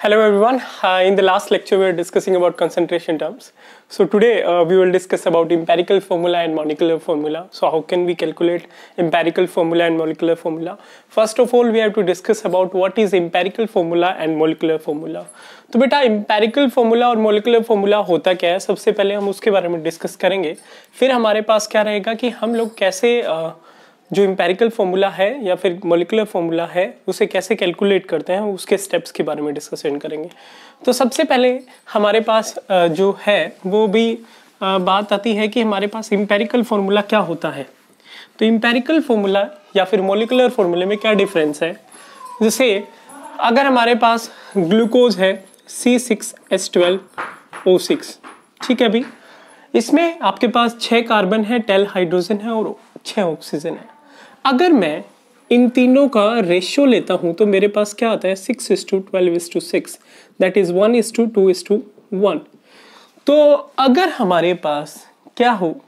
Hello everyone. In the last lecture we were discussing about concentration terms. So today we will discuss about empirical formula and molecular formula. So how can we calculate empirical formula and molecular formula? First of all we have to discuss about what is empirical formula and molecular formula. तो बेटा empirical formula और molecular formula होता क्या है, सबसे पहले हम उसके बारे में डिस्कस करेंगे. फिर हमारे पास क्या रहेगा कि हम लोग कैसे जो इम्पेरिकल फॉर्मूला है या फिर मोलिकुलर फॉर्मूला है उसे कैसे कैलकुलेट करते हैं उसके स्टेप्स के बारे में डिस्कशन करेंगे. तो सबसे पहले हमारे पास जो है वो भी बात आती है कि हमारे पास इम्पेरिकल फॉर्मूला क्या होता है. तो इम्पेरिकल फॉर्मूला या फिर मोलिकुलर फॉर्मूले में क्या डिफरेंस है. जैसे अगर हमारे पास ग्लूकोज है C6H12O6, ठीक है भाई, इसमें आपके पास 6 कार्बन है, 10 हाइड्रोजन है और 6 ऑक्सीजन है. अगर मैं इन तीनों का रेशियो लेता हूं तो मेरे पास क्या आता है 6:12:6, दैट इज 1:2:1. तो अगर हमारे पास क्या हो,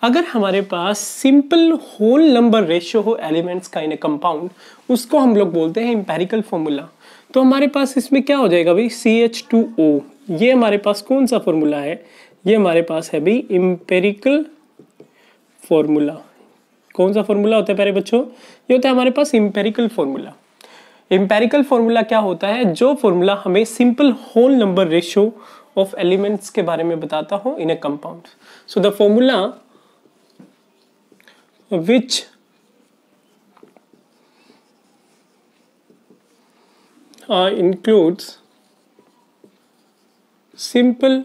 अगर हमारे पास सिंपल होल नंबर रेशियो हो एलिमेंट्स का इन ए कंपाउंड, उसको हम लोग बोलते हैं एम्पिरिकल फॉर्मूला. तो हमारे पास इसमें क्या हो जाएगा भाई CH2O. ये हमारे पास कौन सा फॉर्मूला है, ये हमारे पास है भाई एम्पिरिकल फॉर्मूला. कौन सा फॉर्मूला होता है प्यारे बच्चों, ये होता है हमारे पास एम्पिरिकल फॉर्मूला. एम्पिरिकल फॉर्मूला क्या होता है, जो फॉर्मूला हमें simple whole number ratio of elements के बारे में बताता हो in a compound. So the formula which includes simple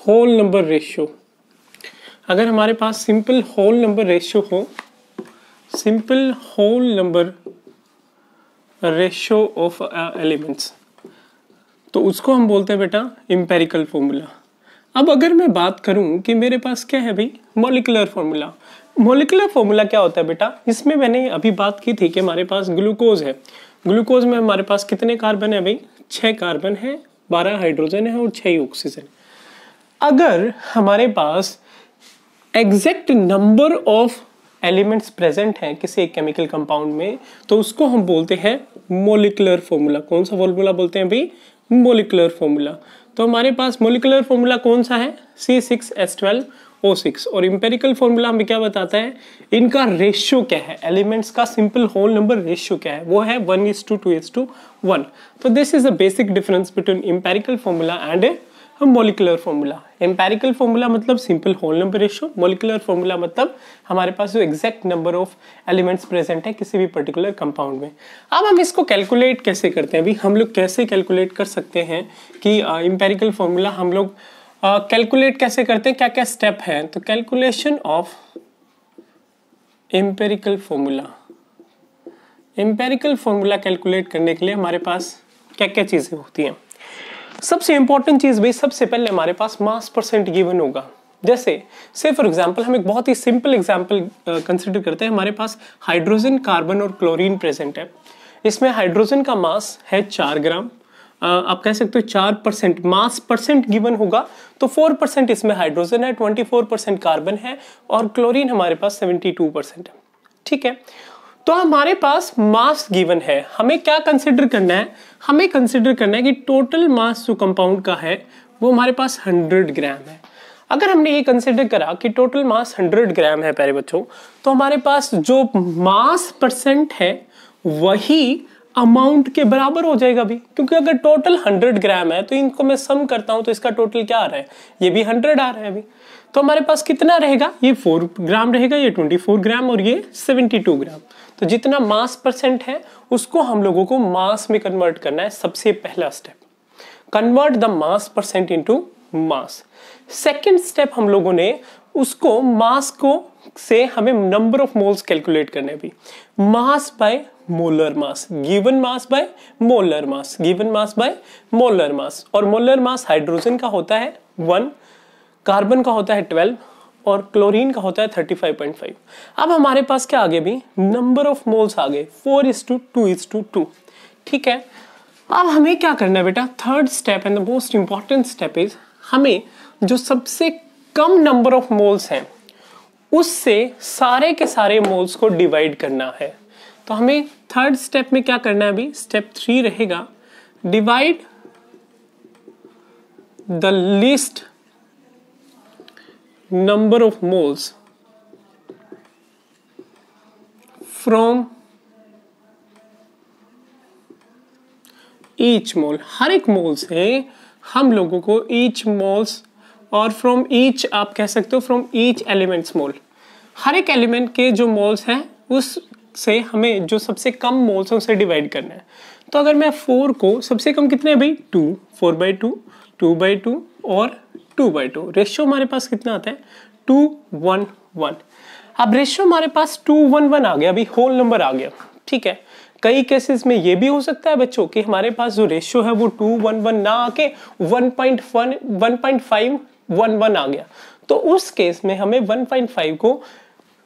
whole number ratio. अगर हमारे पास सिंपल होल नंबर रेशियो हो, simple whole number ratio of elements, तो उसको हम बोलते हैं बेटा एम्पिरिकल फॉर्मूला. अब अगर मैं बात करूं कि मेरे पास क्या है भाई मॉलिकुलर फॉर्मूला. मॉलिकुलर फॉर्मूला क्या होता है बेटा, इसमें मैंने अभी बात की थी कि हमारे पास ग्लूकोज है. ग्लूकोज में हमारे पास कितने कार्बन है भाई, 6 कार्बन है, 12 हाइड्रोजन है और 6 ऑक्सीजन. अगर हमारे पास exact number of elements present हैं किसी एक केमिकल कंपाउंड में, तो उसको हम बोलते हैं मॉलिकुलर फॉर्मूला. कौन सा फॉर्मूला बोलते हैं भाई, मॉलिकुलर फॉर्मूला. तो हमारे पास मॉलिकुलर फॉर्मूला कौन सा है C6H12O6. और एम्पिरिकल फॉर्मूला हमें क्या बताता है, इनका रेशियो क्या है, एलिमेंट्स का सिंपल होल नंबर रेशियो क्या है, वो है 1:2:1. तो this is the basic difference between empirical formula and molecular formula. Empirical formula मतलब simple whole number ratio, molecular formula मतलब हमारे पास जो exact number of elements present है किसी भी पर्टिकुलर कंपाउंड में. अब हम इसको कैलकुलेट कैसे करते हैं, अभी हम लोग कैसे कैलकुलेट कर सकते हैं कि एम्पिरिकल फॉर्मूला हम लोग कैलकुलेट कैसे करते हैं, क्या क्या स्टेप है. तो calculation of empirical formula, empirical formula calculate करने के लिए हमारे पास क्या क्या चीजें होती हैं. सबसे इंपॉर्टेंट चीज भाई, सबसे पहले हमारे पास मास परसेंट गिवन होगा. जैसे से फॉर एग्जांपल हम एक बहुत ही सिंपल एग्जांपल कंसीडर करते हैं. हमारे पास हाइड्रोजन, कार्बन और क्लोरीन प्रेजेंट है. इसमें हाइड्रोजन का मास है 4 ग्राम. आप कह सकते हो 4% मास परसेंट गिवन होगा, तो 4% इसमें हाइड्रोजन है, 24% कार्बन है और क्लोरीन हमारे पास 72% है. ठीक है, तो हमारे पास मास गिवन है. हमें क्या कंसिडर करना है, हमें कंसिडर करना है कि टोटल मास जो कंपाउंड का है वो हमारे पास 100 ग्राम है. अगर हमने ये कंसिडर करा कि टोटल मास 100 ग्राम है प्यारे बच्चों, तो हमारे पास जो मास परसेंट है वही अमाउंट के बराबर हो जाएगा भी, क्योंकि अगर टोटल 100 ग्राम है तो इनको मैं सम करता हूं तो इसका टोटल क्या आ रहा है, ये भी 100 आ रहा है अभी. तो हमारे पास कितना रहेगा, ये 4 ग्राम रहेगा, ये 24 ग्राम और ये 72 ग्राम. तो जितना मास परसेंट है उसको हम लोगों को मास में कन्वर्ट करना है. सबसे पहला step, convert the mass percent into mass. Second step हम लोगों ने उसको मास को से हमें नंबर ऑफ मोल्स कैलकुलेट करने भी. Mass by molar mass, given mass by molar mass, given mass by molar mass. और मोलर मास हाइड्रोजन का होता है 1, कार्बन का होता है 12 और क्लोरीन का होता है 35.5. अब हमारे पास क्या आ गए भी, नंबर ऑफ मोल्स आ गए 4:2:2. ठीक है, अब हमें क्या करना है बेटा, third step and the most important step is, हमें जो सबसे कम नंबर ऑफ मोल्स हैं उससे सारे के सारे मोल्स को डिवाइड करना है. तो हमें थर्ड स्टेप में क्या करना है अभी, स्टेप 3 रहेगा, divide the least number of moles from each mole. हर एक मोल से हम लोगों को ईच मोल्स और फ्रॉम ईच आप कह सकते हो फ्रॉम ईच एलिमेंट्स मोल, हर एक एलिमेंट के जो मोल्स हैं उससे हमें जो सबसे कम मोल्स हैं उसे डिवाइड करना है। तो अगर मैं 4 को सबसे कम कितने भाई 2, 4/2, 2/2 और 2/2, रेशियो हमारे पास कितना आता है 2:1:1। अब रेशियो हमारे पास 2:1:1 आ गया, अभी होल नंबर आ गया, ठीक है। कई केसेस में ये भी हो सकता है बच्चों कि हमारे पास जो रेशियो है वो 2:1:1 ना आके 1.5:1 आ गया, तो उस केस में हमें 1.5 को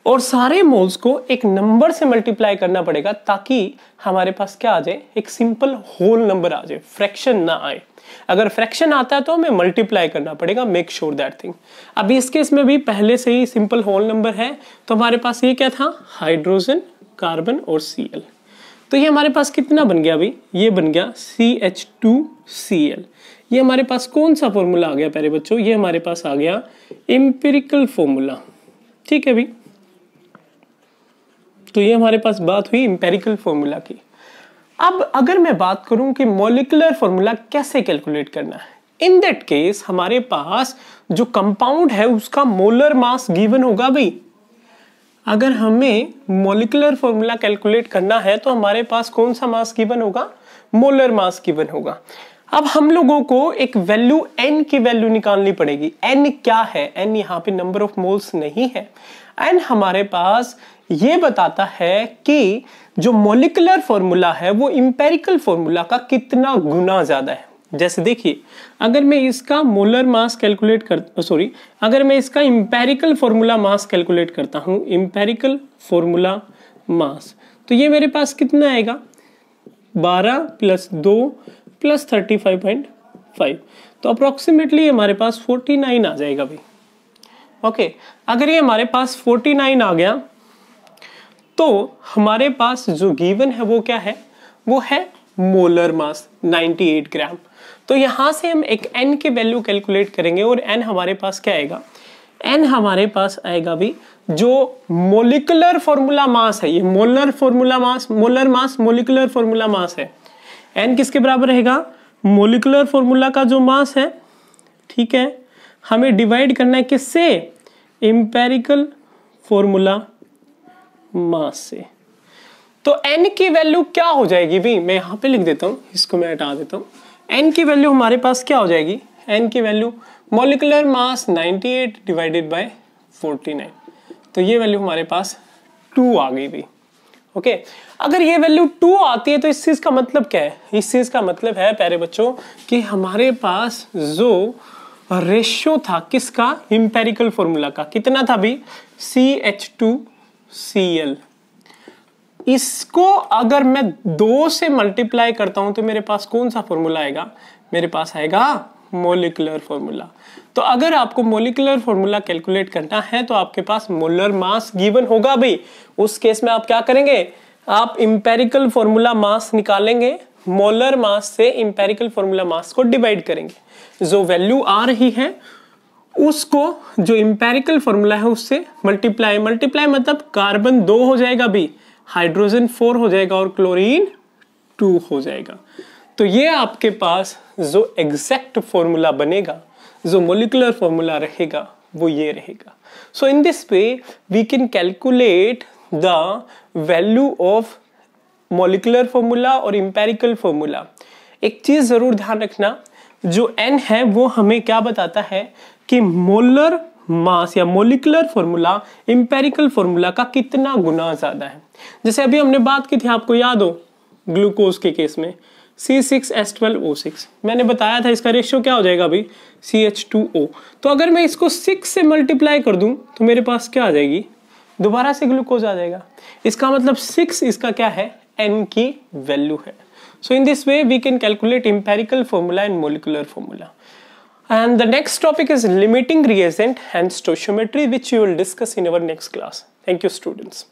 और सारे मोल्स को एक नंबर से मल्टीप्लाई करना पड़ेगा ताकि हमारे पास क्या आ जाए, एक सिंपल होल नंबर आ जाए, फ्रैक्शन ना आए। अगर फ्रैक्शन आता है तो हमें मल्टीप्लाई करना पड़ेगा, मेक श्योर दैट थिंग। अभी इस केस में भी पहले से ही सिंपल होल नंबर है, तो हमारे पास ये क्या था, हाइड्रोजन, कार्बन और Cl। तो ये हमारे पास कितना बन गया अभी, ये बन गया CH2Cl। ये हमारे पास कौन सा फॉर्मूला आ गया प्यारे बच्चों, ये हमारे पास आ गया एम्पिरिकल फॉर्मूला, ठीक है भाई। तो ये हमारे पास बात हुई एम्पिरिकल फॉर्मूला की। अब अगर मैं बात करूं कि मॉलिक्यूलर फॉर्मूला कैसे कैलकुलेट करना है, इन दैट केस हमारे पास जो कंपाउंड है उसका मोलर मास गिवन होगा भाई। अगर हमें मॉलिक्यूलर फॉर्मूला कैलकुलेट करना है तो हमारे पास कौन सा मास गिवन होगा, मोलर मास गिवन होगा। अब हम लोगों को एक वैल्यू n की वैल्यू निकालनी पड़ेगी। n क्या है, n यहाँ पे नंबर ऑफ मोल्स नहीं है, n हमारे पास ये बताता है कि जो मॉलिक्यूलर फॉर्मूला है वो एम्पिरिकल फॉर्मूला का कितना गुना ज्यादा है। जैसे देखिए, अगर मैं इसका मोलर मास कैलकुलेट अगर मैं इसका एम्पिरिकल फॉर्मूला मास कैलकुलेट करता हूं, एम्पिरिकल फॉर्मूला मास, तो ये मेरे पास कितना आएगा 12 + 2 + 35.5, तो अप्रोक्सीमेटली हमारे पास 49 आ जाएगा भाई। ओके, अगर ये हमारे पास 49 आ गया तो हमारे पास जो गिवन है वो क्या है, वो है मोलर मास 98 ग्राम। तो यहां से हम एक n की वैल्यू कैलकुलेट करेंगे और n हमारे पास क्या आएगा, n हमारे पास आएगा भी जो मोलिकुलर फॉर्मूला मास है, ये molar formula mass, molar mass molecular formula mass है। n किसके बराबर रहेगा, मोलिकुलर फॉर्मूला का जो मास है, ठीक है, हमें डिवाइड करना है किससे, एम्पिरिकल फॉर्मूला मास से। तो n की वैल्यू क्या हो जाएगी भी, मैं यहां पे लिख देता हूं, इसको मैं हटा देता हूं। n की वैल्यू हमारे पास क्या हो जाएगी, n की value molecular mass 98 divided by 49, तो ये वैल्यू हमारे पास 2 आ गई भी। ओके, अगर ये वैल्यू 2 आती है तो इस चीज का मतलब क्या है, इस चीज का मतलब है प्यारे बच्चों कि हमारे पास जो रेशियो था किसका, एम्पिरिकल फॉर्मूला का, कितना था भी CH2Cl। इसको अगर मैं 2 से मल्टीप्लाई करता हूं तो मेरे पास कौन सा फॉर्मूला आएगा, मेरे पास आएगा मोलिकुलर फॉर्मूला। तो अगर आपको मोलिकुलर फॉर्मूला कैलकुलेट करना है तो आपके पास मोलर मास गिवन होगा भाई। उस केस में आप क्या करेंगे, आप एम्पिरिकल फॉर्मूला मास निकालेंगे, मोलर मास से एम्पिरिकल फॉर्मूला मास को डिवाइड करेंगे, जो वैल्यू आ रही है उसको जो एम्पिरिकल फॉर्मूला है उससे मल्टीप्लाई मतलब कार्बन 2 हो जाएगा भी, हाइड्रोजन 4 हो जाएगा और क्लोरीन 2 हो जाएगा। तो ये आपके पास जो एग्जैक्ट फॉर्मूला बनेगा, जो मोलिकुलर फॉर्मूला रहेगा वो ये रहेगा। So in this way we can calculate the value of molecular formula और एम्पिरिकल फॉर्मूला। एक चीज जरूर ध्यान रखना, जो n है वो हमें क्या बताता है कि मोलर मास या मोलिकुलर फॉर्मूला एम्पिरिकल फॉर्मूला का कितना गुना ज्यादा है। जैसे अभी हमने बात की थी, आपको याद हो ग्लूकोज के केस में C6H12O6, मैंने बताया था इसका रेशियो क्या हो जाएगा अभी CH2O। तो अगर मैं इसको 6 से मल्टीप्लाई कर दूं तो मेरे पास क्या आ जाएगी, दोबारा से ग्लूकोज आ जाएगा। इसका मतलब 6 इसका क्या है, n की वैल्यू है। So in this way we can calculate empirical formula and molecular formula. And the next topic is limiting reagent and stoichiometry, which we will discuss in our next class. Thank you, students.